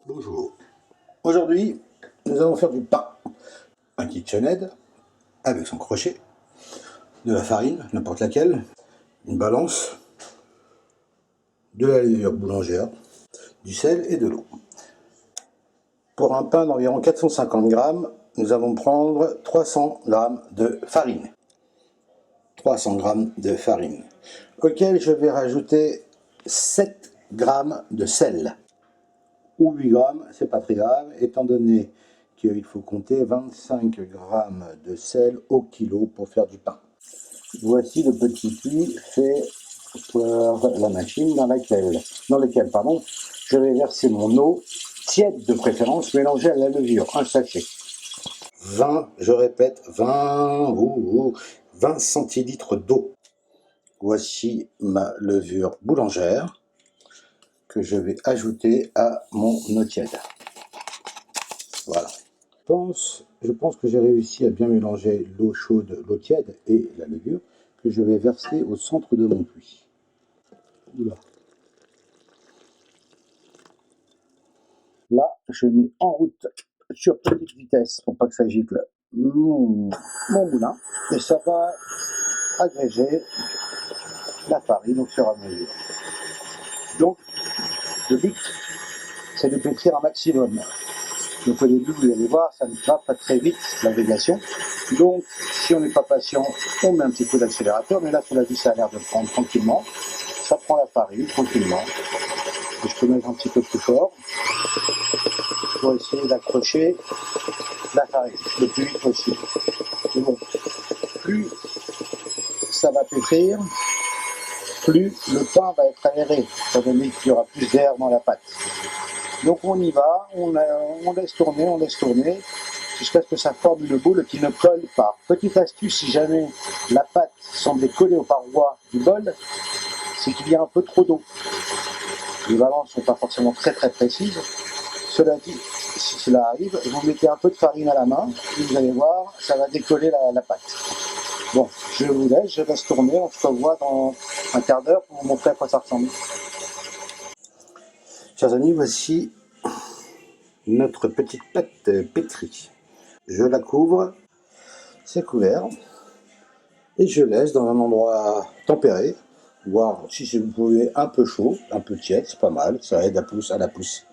Bonjour. Aujourd'hui, nous allons faire du pain. Un KitchenAid avec son crochet, de la farine, n'importe laquelle, une balance, de la levure boulangère, du sel et de l'eau. Pour un pain d'environ 450 grammes, nous allons prendre 300 grammes de farine. 300 grammes de farine, auquel je vais rajouter 7 grammes de sel. Ou 8 grammes, c'est pas très grave, étant donné qu'il faut compter 25 grammes de sel au kilo pour faire du pain. Voici le petit puits fait pour la machine dans lequel je vais verser mon eau, tiède de préférence, mélangée à la levure, un sachet. 20, je répète, 20 centilitres d'eau. Voici ma levure boulangère que je vais ajouter à mon eau tiède. Voilà. Je pense que j'ai réussi à bien mélanger l'eau chaude, l'eau tiède et la levure que je vais verser au centre de mon puits. Oula. Là, je mets en route sur petite vitesse pour pas que ça gicle mon moulin et ça va agréger la farine au fur et à mesure. Donc, le but, c'est de pétrir un maximum. Donc au début, vous allez voir, ça ne va pas très vite, l'agrégation. Donc, si on n'est pas patient, on met un petit peu d'accélérateur. Mais là, cela dit, ça a l'air de prendre tranquillement. Ça prend la farine tranquillement. Et je peux mettre un petit peu plus fort pour essayer d'accrocher la farine le plus vite possible. Mais bon, plus ça va pétrir, plus le pain va être aéré, étant donné qu'il y aura plus d'air dans la pâte. Donc on y va, on laisse tourner, jusqu'à ce que ça forme une boule qui ne colle pas. Petite astuce, si jamais la pâte semble coller aux parois du bol, c'est qu'il y a un peu trop d'eau. Les balances ne sont pas forcément très précises. Cela dit, si cela arrive, vous mettez un peu de farine à la main, et vous allez voir, ça va décoller la pâte. Bon, je laisse tourner, on se revoit dans un quart d'heure pour vous montrer à quoi ça ressemble. Chers amis, voici notre petite pâte pétrie. Je la couvre, c'est couvert, et je laisse dans un endroit tempéré, voire si vous pouvez un peu chaud, un peu tiède, c'est pas mal, ça aide à la pousse.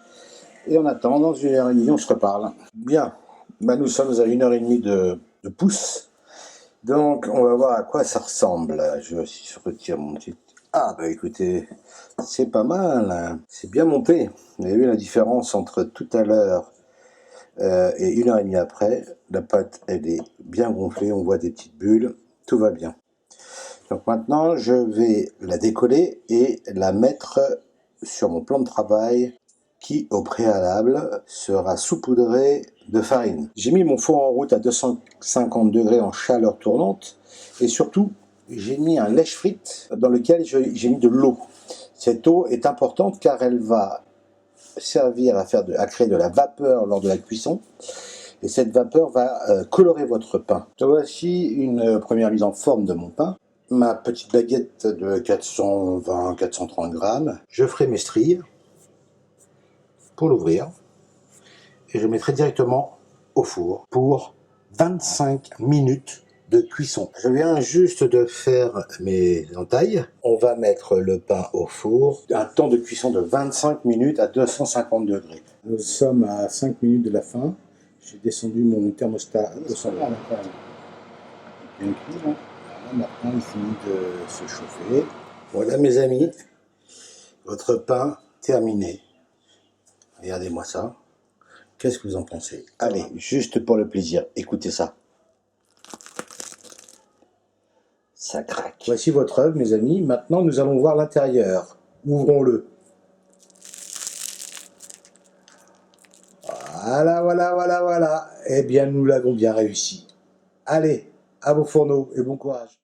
Et en attendant, dans 1h30, on se reparle. Bien, nous sommes à 1h30 de pousse, donc on va voir à quoi ça ressemble. Je retire mon petit... Ah écoutez, c'est pas mal, hein. C'est bien monté. Vous avez vu la différence entre tout à l'heure et 1h30 après. La pâte, elle est bien gonflée, on voit des petites bulles, tout va bien. Donc maintenant, je vais la décoller et la mettre sur mon plan de travail qui, au préalable, sera saupoudré de farine. J'ai mis mon four en route à 250 degrés en chaleur tournante et surtout, j'ai mis un lèche-frite dans lequel j'ai mis de l'eau. Cette eau est importante car elle va servir à créer de la vapeur lors de la cuisson et cette vapeur va colorer votre pain. Voici une première mise en forme de mon pain. Ma petite baguette de 420-430 grammes. Je ferai mes stries pour l'ouvrir et je mettrai directement au four pour 25 minutes de cuisson. Je viens juste de faire mes entailles. On va mettre le pain au four. Un temps de cuisson de 25 minutes à 250 degrés. Nous sommes à 5 minutes de la fin. J'ai descendu mon thermostat à 200 degrés. Bien cuit, hein. Voilà, maintenant il finit de se chauffer. Voilà mes amis, votre pain terminé. Regardez-moi ça. Qu'est-ce que vous en pensez? Allez, juste pour le plaisir, écoutez ça. Ça craque. Voici votre œuvre, mes amis. Maintenant, nous allons voir l'intérieur. Ouvrons-le. Voilà. Eh bien, nous l'avons bien réussi. Allez, à vos fourneaux et bon courage.